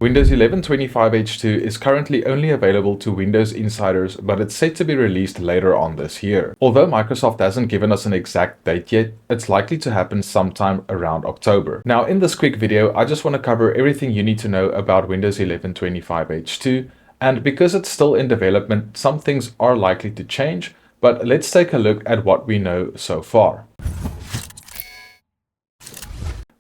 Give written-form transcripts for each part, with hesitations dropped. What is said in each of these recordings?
Windows 11 25H2 is currently only available to Windows insiders, but it's set to be released later on this year. Although Microsoft hasn't given us an exact date yet, it's likely to happen sometime around October. Now, in this quick video, I just want to cover everything you need to know about Windows 11 25H2, and because it's still in development, some things are likely to change, but let's take a look at what we know so far.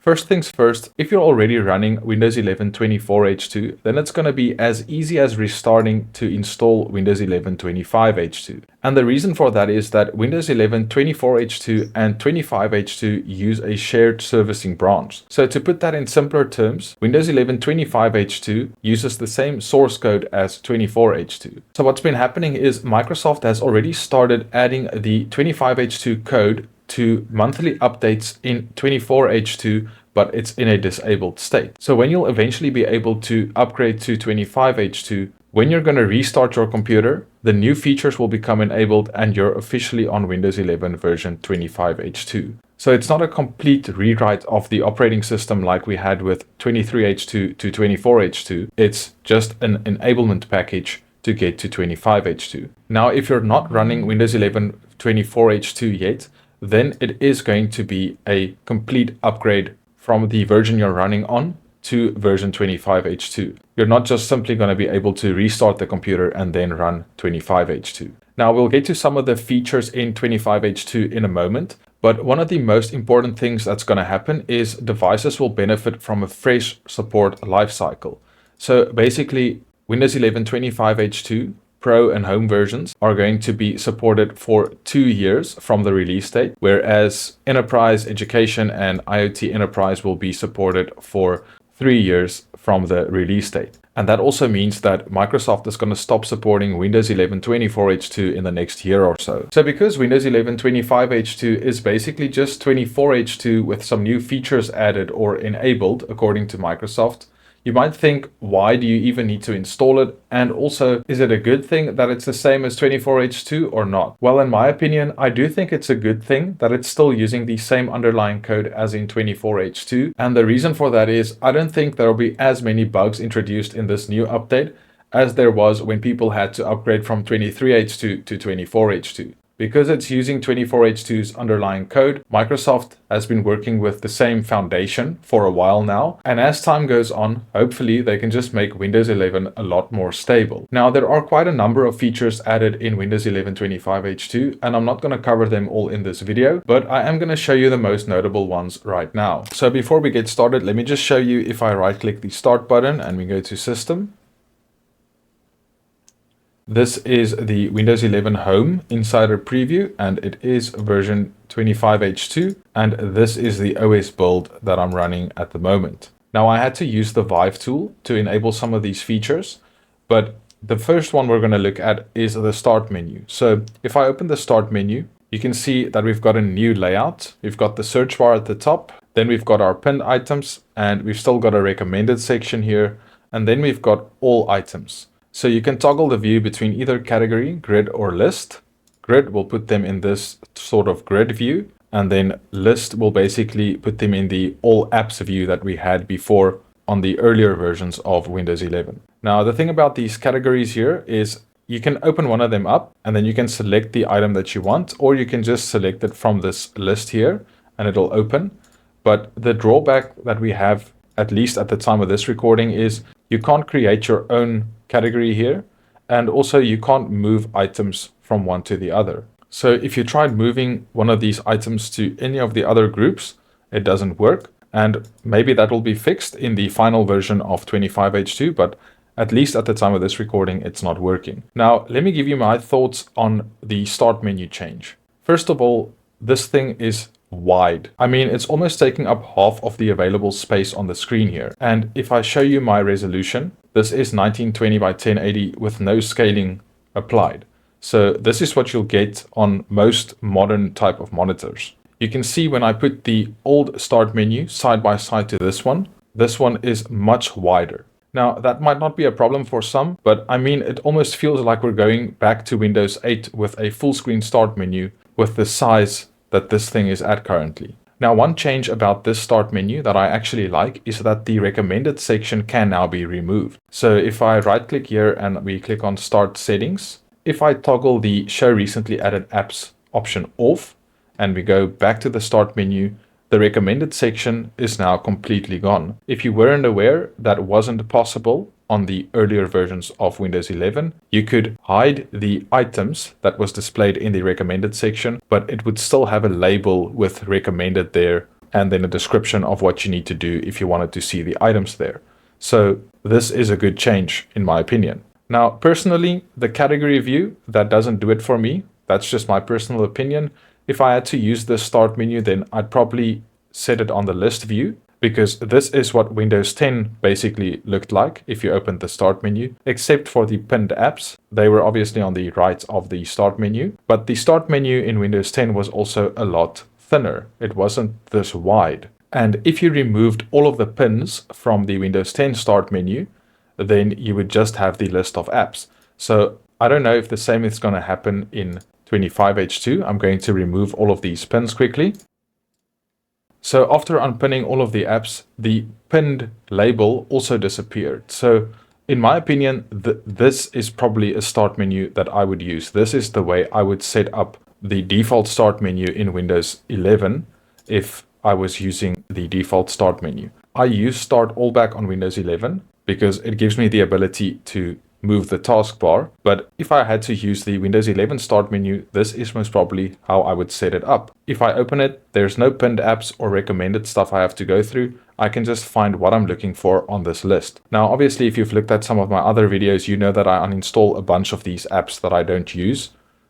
First things first, if you're already running Windows 11 24H2, then it's going to be as easy as restarting to install Windows 11 25H2. And the reason for that is that Windows 11 24H2 and 25H2 use a shared servicing branch. So to put that in simpler terms, Windows 11 25H2 uses the same source code as 24H2. So what's been happening is Microsoft has already started adding the 25H2 code to monthly updates in 24H2, but it's in a disabled state. So when you'll eventually be able to upgrade to 25H2, when you're going to restart your computer, the new features will become enabled and you're officially on Windows 11 version 25H2. So it's not a complete rewrite of the operating system like we had with 23H2 to 24H2. It's just an enablement package to get to 25H2. Now, if you're not running Windows 11 24H2 yet, then it is going to be a complete upgrade from the version you're running on to version 25H2. You're not just simply going to be able to restart the computer and then run 25H2. Now, we'll get to some of the features in 25H2 in a moment, but one of the most important things that's going to happen is devices will benefit from a fresh support lifecycle. So basically, Windows 11 25H2 Pro and Home versions are going to be supported for 2 years from the release date, whereas Enterprise, Education, and IoT Enterprise will be supported for 3 years from the release date. And that also means that Microsoft is going to stop supporting Windows 11 24H2 in the next year or so. So because Windows 11 25H2 is basically just 24H2 with some new features added or enabled according to Microsoft, you might think, why do you even need to install it? And also, is it a good thing that it's the same as 24H2 or not? Well, in my opinion, I do think it's a good thing that it's still using the same underlying code as in 24H2. And the reason for that is I don't think there will be as many bugs introduced in this new update as there was when people had to upgrade from 23H2 to 24H2. Because it's using 24H2's underlying code, Microsoft has been working with the same foundation for a while now. And as time goes on, hopefully they can just make Windows 11 a lot more stable. Now, there are quite a number of features added in Windows 11 25H2, and I'm not going to cover them all in this video, but I am going to show you the most notable ones right now. So before we get started, let me just show you if I right click the Start button and we go to System. This is the Windows 11 Home Insider Preview, and it is version 25H2, and this is the OS build that I'm running at the moment. Now, I had to use the Vive tool to enable some of these features, but the first one we're going to look at is the Start menu. So if I open the Start menu, you can see that we've got a new layout. We've got the search bar at the top, then we've got our pinned items, and we've still got a recommended section here, and then we've got all items. So you can toggle the view between either category, grid, or list. Grid will put them in this sort of grid view, and then list will basically put them in the all apps view that we had before on the earlier versions of Windows 11. Now, the thing about these categories here is you can open one of them up and then you can select the item that you want, or you can just select it from this list here and it'll open. But the drawback that we have, at least at the time of this recording, is you can't create your own category here, and also you can't move items from one to the other. So if you tried moving one of these items to any of the other groups, it doesn't work, and maybe that will be fixed in the final version of 25H2, but at least at the time of this recording, it's not working. Now, let me give you my thoughts on the Start menu change. First of all, this thing is wide. I mean, it's almost taking up half of the available space on the screen here. And if I show you my resolution, this is 1920 by 1080 with no scaling applied. So this is what you'll get on most modern type of monitors. You can see when I put the old Start menu side by side to this one is much wider. Now, that might not be a problem for some, but I mean, it almost feels like we're going back to Windows 8 with a full screen Start menu with the size that this thing is at currently. Now, one change about this start menu that I actually like is that the recommended section can now be removed. So if I right click here and we click on start settings, if I toggle the show recently added apps option off and we go back to the start menu, the recommended section is now completely gone. If you weren't aware, that wasn't possible on the earlier versions of Windows 11. You could hide the items that was displayed in the recommended section, but it would still have a label with recommended there and then a description of what you need to do if you wanted to see the items there. So this is a good change in my opinion. Now, personally, the category view, that doesn't do it for me. That's just my personal opinion. If I had to use this start menu, then I'd probably set it on the list view, because this is what Windows 10 basically looked like if you opened the start menu, except for the pinned apps. They were obviously on the right of the start menu, but the start menu in Windows 10 was also a lot thinner. It wasn't this wide. And if you removed all of the pins from the Windows 10 start menu, then you would just have the list of apps. So I don't know if the same is going to happen in 25H2. I'm going to remove all of these pins quickly. So after unpinning all of the apps, the pinned label also disappeared. So in my opinion, this is probably a start menu that I would use. This is the way I would set up the default start menu in Windows 11 if I was using the default start menu. I use Start All Back on Windows 11 because it gives me the ability to move the taskbar, but if I had to use the Windows 11 start menu, this is most probably how I would set it up. If I open it, there's no pinned apps or recommended stuff I have to go through. I can just find what I'm looking for on this list. Now, obviously, if you've looked at some of my other videos, you know that I uninstall a bunch of these apps that I don't use.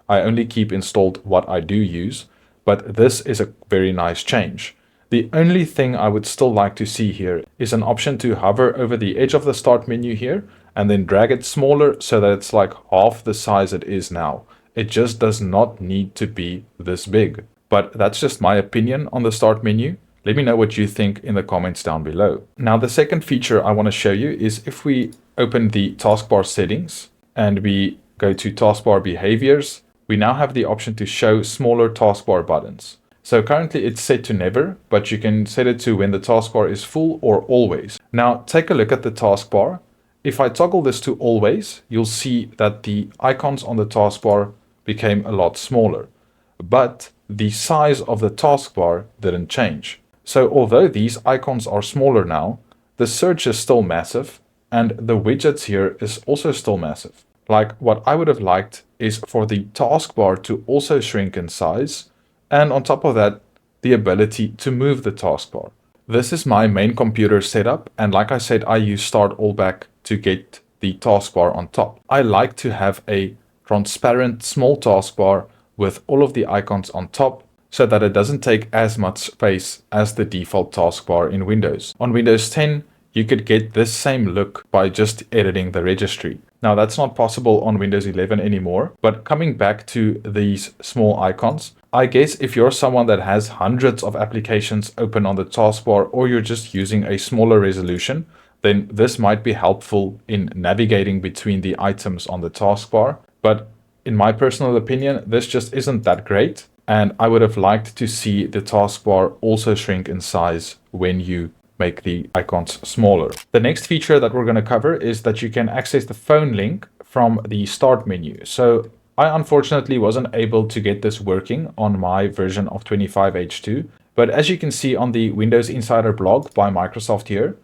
I only keep installed what I do use, but this is a very nice change. The only thing I would still like to see here is an option to hover over the edge of the start menu here and then drag it smaller so that it's like half the size it is now. It just does not need to be this big. But that's just my opinion on the start menu. Let me know what you think in the comments down below. Now, the second feature I want to show you is if we open the taskbar settings and we go to taskbar behaviors, we now have the option to show smaller taskbar buttons. So currently it's set to never, but you can set it to when the taskbar is full or always. Now take a look at the taskbar. If I toggle this to always, you'll see that the icons on the taskbar became a lot smaller, but the size of the taskbar didn't change. So although these icons are smaller now, the search is still massive and the widgets here is also still massive. Like, what I would have liked is for the taskbar to also shrink in size, and on top of that, the ability to move the taskbar. This is my main computer setup, and like I said, I use Start All Back to get the taskbar on top. I like to have a transparent small taskbar with all of the icons on top so that it doesn't take as much space as the default taskbar in Windows. On Windows 10, you could get this same look by just editing the registry. Now, that's not possible on Windows 11 anymore, but coming back to these small icons, I guess if you're someone that has hundreds of applications open on the taskbar, or you're just using a smaller resolution, then this might be helpful in navigating between the items on the taskbar. But in my personal opinion, this just isn't that great, and I would have liked to see the taskbar also shrink in size when you make the icons smaller. The next feature that we're going to cover is that you can access the phone link from the start menu. So I unfortunately wasn't able to get this working on my version of 25H2, but as you can see on the Windows Insider blog by Microsoft here,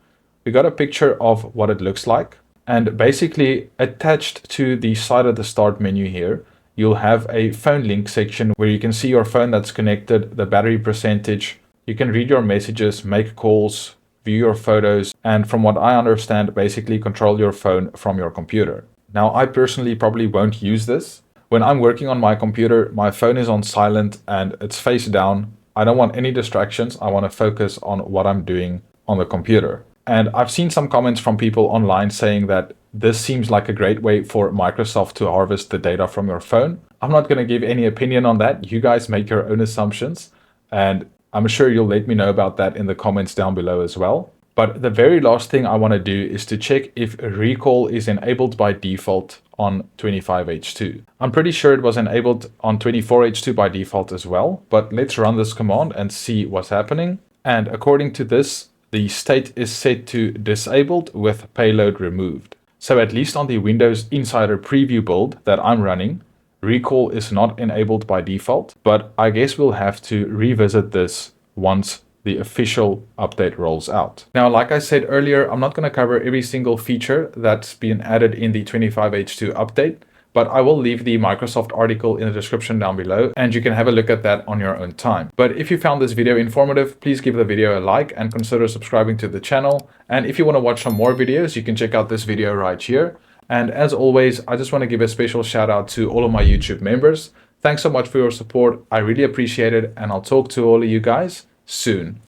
we got a picture of what it looks like. And basically attached to the side of the start menu here, you'll have a phone link section where you can see your phone that's connected, the battery percentage. You can read your messages, make calls, view your photos, and from what I understand, basically control your phone from your computer. Now, I personally probably won't use this. When I'm working on my computer, my phone is on silent and it's face down. I don't want any distractions. I want to focus on what I'm doing on the computer. And I've seen some comments from people online saying that this seems like a great way for Microsoft to harvest the data from your phone. I'm not going to give any opinion on that. You guys make your own assumptions, and I'm sure you'll let me know about that in the comments down below as well. But the very last thing I want to do is to check if recall is enabled by default on 25H2. I'm pretty sure it was enabled on 24H2 by default as well, but let's run this command and see what's happening. And according to this, the state is set to disabled with payload removed. So at least on the Windows Insider Preview build that I'm running, recall is not enabled by default, but I guess we'll have to revisit this once the official update rolls out. Now, like I said earlier, I'm not going to cover every single feature that's been added in the 25H2 update, but I will leave the Microsoft article in the description down below, and you can have a look at that on your own time. But if you found this video informative, please give the video a like and consider subscribing to the channel. And if you want to watch some more videos, you can check out this video right here. And as always, I just want to give a special shout out to all of my YouTube members. Thanks so much for your support. I really appreciate it, and I'll talk to all of you guys soon.